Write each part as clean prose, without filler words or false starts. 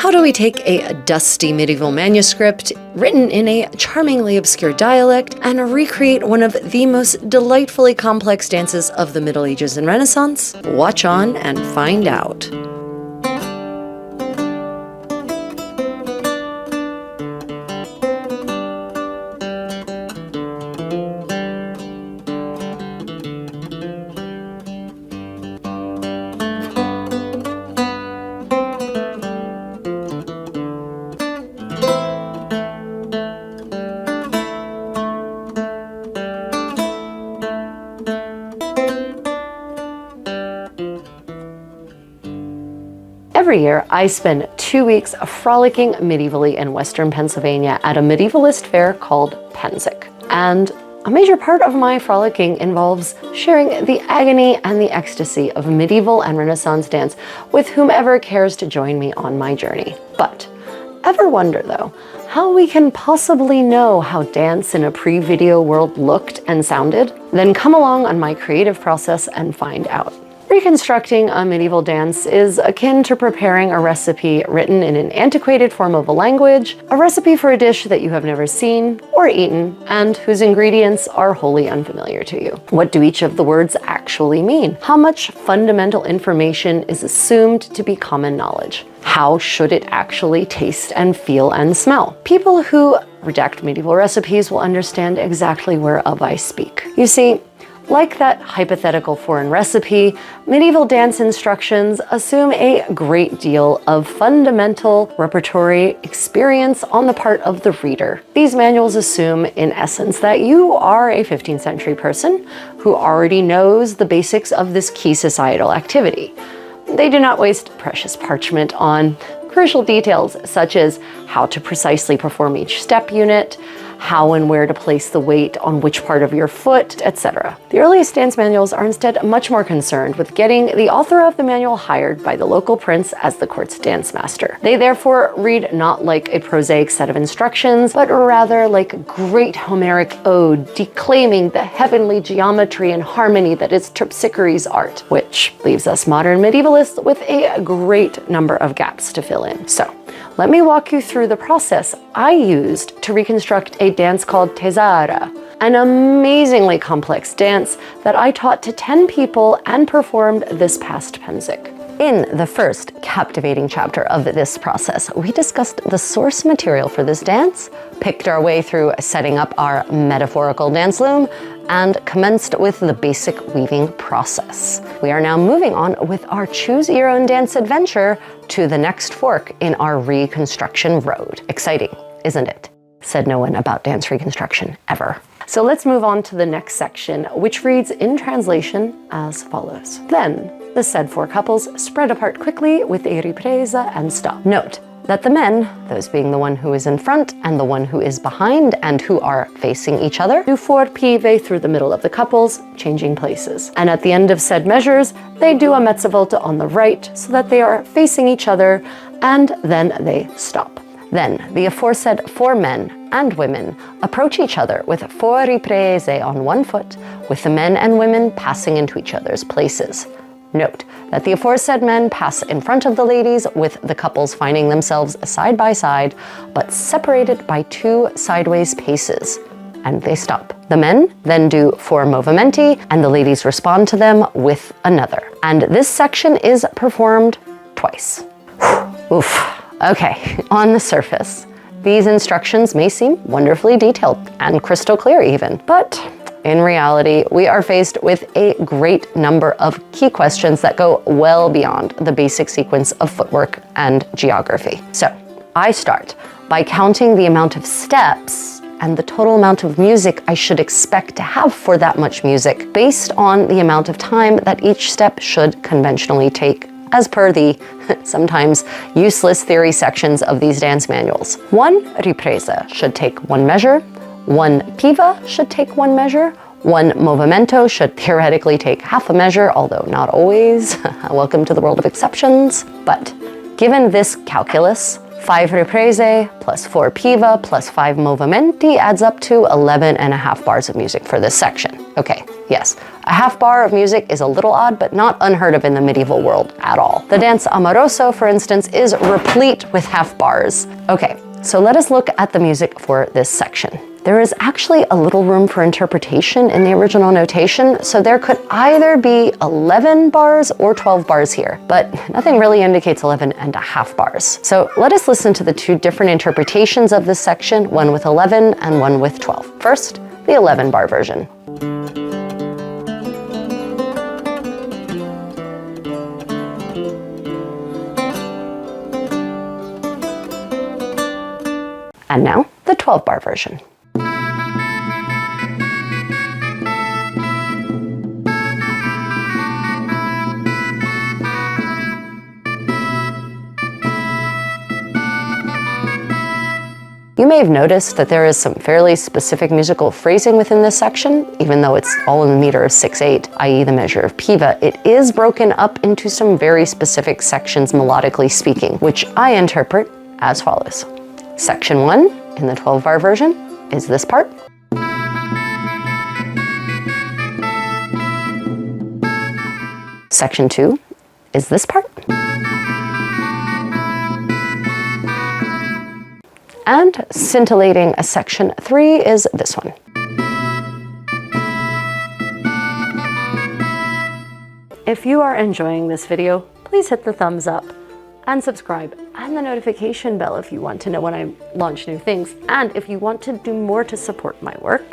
How do we take a dusty medieval manuscript written in a charmingly obscure dialect and recreate one of the most delightfully complex dances of the Middle Ages and Renaissance? Watch on and find out. Every year, I spend 2 weeks frolicking medievally in Western Pennsylvania at a medievalist fair called Pensic. And a major part of my frolicking involves sharing the agony and the ecstasy of medieval and Renaissance dance with whomever cares to join me on my journey. But ever wonder, though, how we can possibly know how dance in a pre-video world looked and sounded? Then come along on my creative process and find out. Reconstructing a medieval dance is akin to preparing a recipe written in an antiquated form of a language, a recipe for a dish that you have never seen or eaten, and whose ingredients are wholly unfamiliar to you. What do each of the words actually mean? How much fundamental information is assumed to be common knowledge? How should it actually taste and feel and smell? People who reject medieval recipes will understand exactly whereof I speak. You see, like that hypothetical foreign recipe, medieval dance instructions assume a great deal of fundamental repertory experience on the part of the reader. These manuals assume, in essence, that you are a 15th century person who already knows the basics of this key societal activity. They do not waste precious parchment on crucial details such as how to precisely perform each step unit, how and where to place the weight on which part of your foot, etc. The earliest dance manuals are instead much more concerned with getting the author of the manual hired by the local prince as the court's dance master. They therefore read not like a prosaic set of instructions, but rather like a great Homeric ode declaiming the heavenly geometry and harmony that is Terpsichore's art, which leaves us modern medievalists with a great number of gaps to fill in. So, let me walk you through the process I used to reconstruct a dance called Tesara, an amazingly complex dance that I taught to 10 people and performed this past Pensic. In the first captivating chapter of this process, we discussed the source material for this dance, picked our way through setting up our metaphorical dance loom, and commenced with the basic weaving process. We are now moving on with our choose your own dance adventure to the next fork in our reconstruction road. Exciting, isn't it? Said no one about dance reconstruction ever. So let's move on to the next section, which reads in translation as follows. Then, the said four couples spread apart quickly with a ripresa and stop. Note that the men, those being the one who is in front and the one who is behind and who are facing each other, do 4 pive through the middle of the couples, changing places. And at the end of said measures, they do a mezzavolta on the right so that they are facing each other, and then they stop. Then the aforesaid 4 men and women approach each other with 4 riprese on one foot, with the men and women passing into each other's places. Note that the aforesaid men pass in front of the ladies, with the couples finding themselves side by side, but separated by 2 sideways paces, and they stop. The men then do 4 movimenti, and the ladies respond to them with another. And this section is performed twice. Oof. Okay, on the surface, these instructions may seem wonderfully detailed and crystal clear even, but in reality, we are faced with a great number of key questions that go well beyond the basic sequence of footwork and geography. So, I start by counting the amount of steps and the total amount of music I should expect to have for that much music, based on the amount of time that each step should conventionally take, as per the sometimes useless theory sections of these dance manuals. 1 ripresa should take 1 measure, 1 piva should take 1 measure, 1 movimento should theoretically take half a measure, although not always. Welcome to the world of exceptions. But given this calculus, 5 riprese plus 4 piva plus 5 movimenti adds up to 11.5 bars of music for this section. Okay, yes, a half bar of music is a little odd, but not unheard of in the medieval world at all. The dance amoroso, for instance, is replete with half bars. Okay, so let us look at the music for this section. There is actually a little room for interpretation in the original notation, so there could either be 11 bars or 12 bars here, but nothing really indicates 11.5 bars. So let us listen to the two different interpretations of this section, one with 11 and one with 12. First, the 11 bar version. And now, the 12 bar version. You may have noticed that there is some fairly specific musical phrasing within this section, even though it's all in the meter of 6/8, i.e. the measure of piva. It is broken up into some very specific sections melodically speaking, which I interpret as follows. Section 1 in the 12 bar version is this part. Section 2 is this part. And scintillating a section 3 is this one. If you are enjoying this video, please hit the thumbs up and subscribe and the notification bell if you want to know when I launch new things. And if you want to do more to support my work,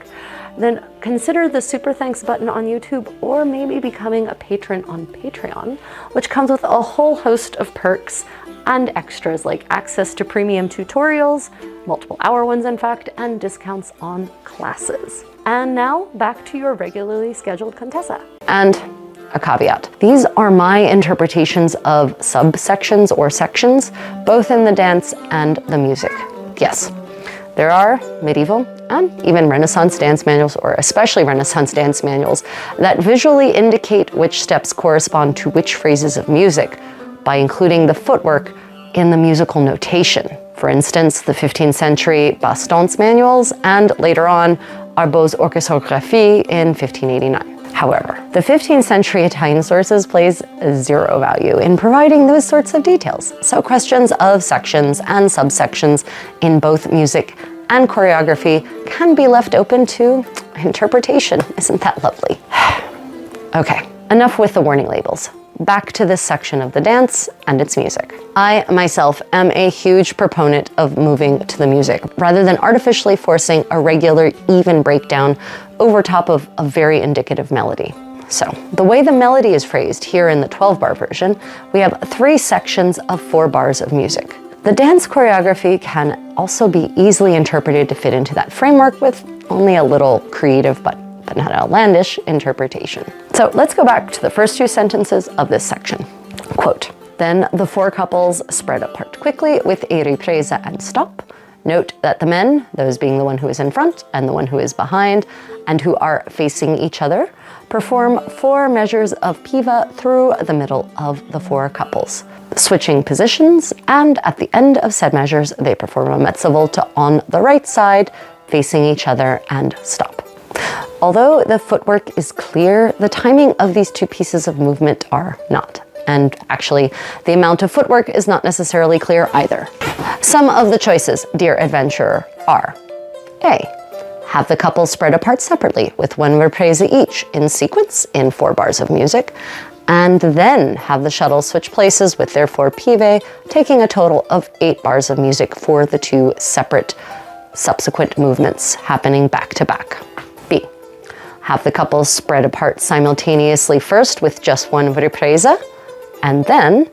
then consider the super thanks button on YouTube or maybe becoming a patron on Patreon, which comes with a whole host of perks and extras like access to premium tutorials, multiple hour ones in fact, and discounts on classes. And now back to your regularly scheduled Contessa. And a caveat. These are my interpretations of subsections or sections, both in the dance and the music. Yes, there are medieval and even Renaissance dance manuals, or especially Renaissance dance manuals, that visually indicate which steps correspond to which phrases of music by including the footwork in the musical notation. For instance, the 15th century Bastons manuals and later on Arbaux's Resurrect in 1589. However, the 15th century Italian sources plays zero value in providing those sorts of details. So questions of sections and subsections in both music and choreography can be left open to interpretation. Isn't that lovely? Okay, enough with the warning labels. Back to this section of the dance and its music. I myself am a huge proponent of moving to the music rather than artificially forcing a regular even breakdown over top of a very indicative melody. So the way the melody is phrased here in the 12 bar version, we have 3 sections of 4 bars of music. The dance choreography can also be easily interpreted to fit into that framework with only a little creative but not outlandish interpretation. So let's go back to the first 2 sentences of this section. Quote, "Then the 4 couples spread apart quickly with a ripresa and stop. Note that the men, those being the one who is in front and the one who is behind and who are facing each other, perform 4 measures of piva through the middle of the 4 couples, switching positions, and at the end of said measures, they perform a mezza volta on the right side, facing each other and stop." Although the footwork is clear, the timing of these 2 pieces of movement are not. And actually, the amount of footwork is not necessarily clear either. Some of the choices, dear adventurer, are: A. Have the couples spread apart separately with 1 ripresa each in sequence in 4 bars of music, and then have the shuttle switch places with their 4 pive, taking a total of 8 bars of music for the 2 separate subsequent movements happening back to back. B. Have the couples spread apart simultaneously first with just 1 ripresa, and then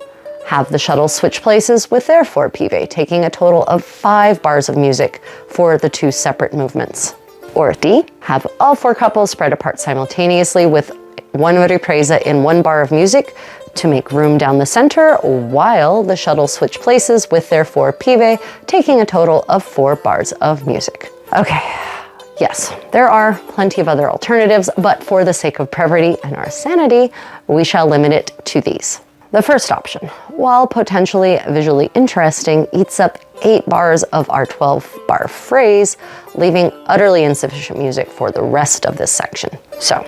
have the shuttle switch places with their 4 pive, taking a total of 5 bars of music for the 2 separate movements. Or D. Have all 4 couples spread apart simultaneously with 1 ripresa in 1 bar of music to make room down the center, while the shuttle switch places with their 4 pive, taking a total of 4 bars of music. Okay. Yes, there are plenty of other alternatives, but for the sake of brevity and our sanity, we shall limit it to these. The first option, while potentially visually interesting, eats up 8 bars of our 12-bar phrase, leaving utterly insufficient music for the rest of this section. So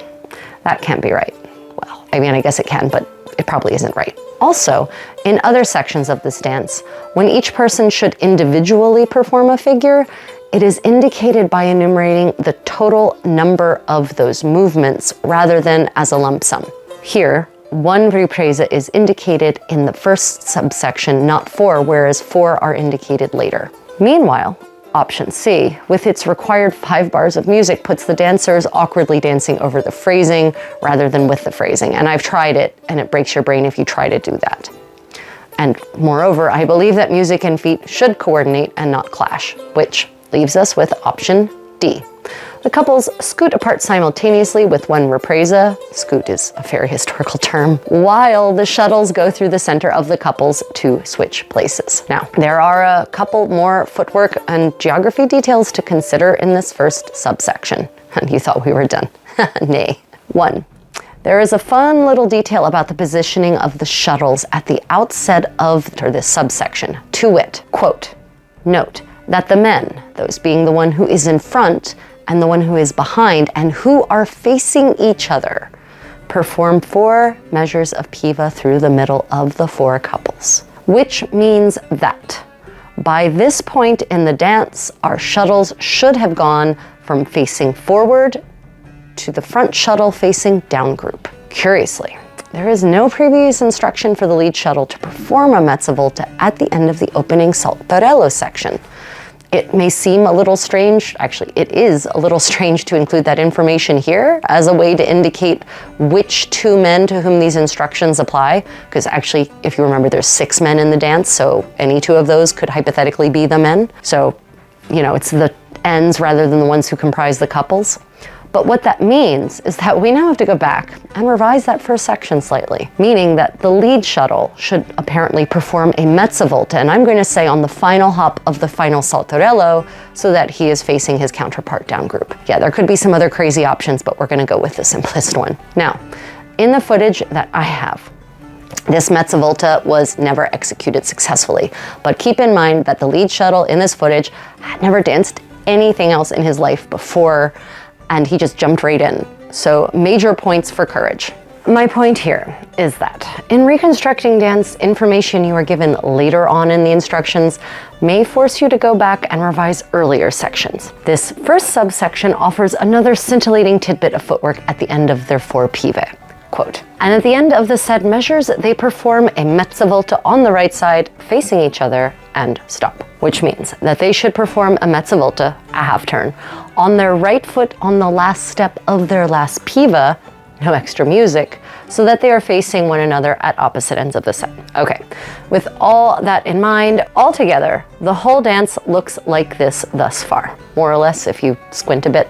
that can't be right. Well, I mean, I guess it can, but it probably isn't right. Also, in other sections of this dance, when each person should individually perform a figure, it is indicated by enumerating the total number of those movements rather than as a lump sum. Here, 1 ripresa is indicated in the first subsection, not 4, whereas 4 are indicated later. Meanwhile, option C, with its required 5 bars of music, puts the dancers awkwardly dancing over the phrasing rather than with the phrasing. And I've tried it, and it breaks your brain if you try to do that. And moreover, I believe that music and feet should coordinate and not clash, which leaves us with option D. The couples scoot apart simultaneously with 1 ripresa, scoot is a very historical term, while the shuttles go through the center of the couples to switch places. Now, there are a couple more footwork and geography details to consider in this first subsection. And you thought we were done. Nay. 1. There is a fun little detail about the positioning of the shuttles at the outset of this subsection, to wit, quote, note that the men, those being the one who is in front and the one who is behind and who are facing each other, perform 4 measures of piva through the middle of the 4 couples. Which means that by this point in the dance, our shuttles should have gone from facing forward to the front shuttle facing down group. Curiously, there is no previous instruction for the lead shuttle to perform a mezza volta at the end of the opening saltarello section. It may seem a little strange, actually it is a little strange to include that information here as a way to indicate which 2 men to whom these instructions apply, because actually, if you remember, there's 6 men in the dance, so any 2 of those could hypothetically be the men. So, you know, it's the ends rather than the ones who comprise the couples. But what that means is that we now have to go back and revise that first section slightly, meaning that the lead shuttle should apparently perform a mezza volta, and I'm going to say on the final hop of the final saltarello, so that he is facing his counterpart down group. Yeah, there could be some other crazy options, but we're going to go with the simplest one. Now, in the footage that I have, this mezza volta was never executed successfully, but keep in mind that the lead shuttle in this footage had never danced anything else in his life before, and he just jumped right in. So major points for courage. My point here is that in reconstructing dance, information you are given later on in the instructions may force you to go back and revise earlier sections. This first subsection offers another scintillating tidbit of footwork at the end of their 4 pive. Quote, and at the end of the said measures, they perform a mezza volta on the right side, facing each other, and stop. Which means that they should perform a mezza volta, a half turn, on their right foot on the last step of their last piva, no extra music, so that they are facing one another at opposite ends of the set. Okay, with all that in mind, altogether, the whole dance looks like this thus far, more or less if you squint a bit.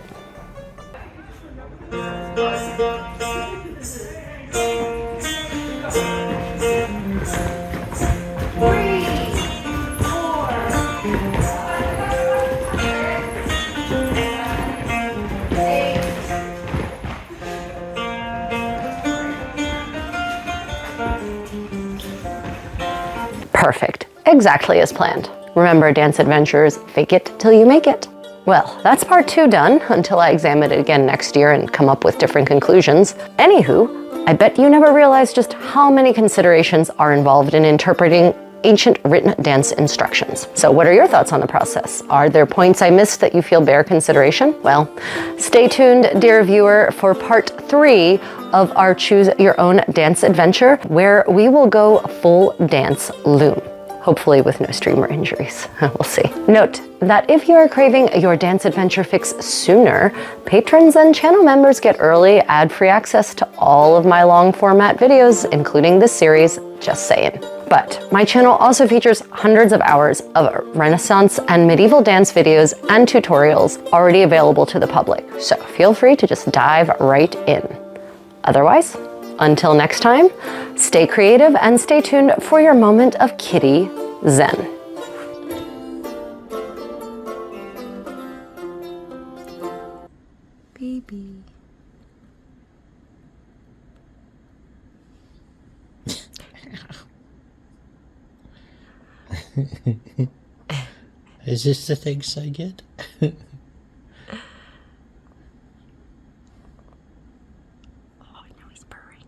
Perfect. Exactly as planned. Remember, dance adventures, fake it till you make it. Well, that's part 2 done, until I examine it again next year and come up with different conclusions. Anywho, I bet you never realized just how many considerations are involved in interpreting ancient written dance instructions. So what are your thoughts on the process? Are there points I missed that you feel bear consideration? Well, stay tuned, dear viewer, for part 3 of our Choose Your Own Dance Adventure, where we will go full dance loom. Hopefully with no streamer injuries. We'll see. Note that if you are craving your dance adventure fix sooner, patrons and channel members get early ad-free access to all of my long format videos, including this series, just saying. But my channel also features hundreds of hours of Renaissance and medieval dance videos and tutorials already available to the public. So feel free to just dive right in. Otherwise, until next time, stay creative and stay tuned for your moment of kitty zen. Baby. Is this the thanks I get? Oh, I know he's purring.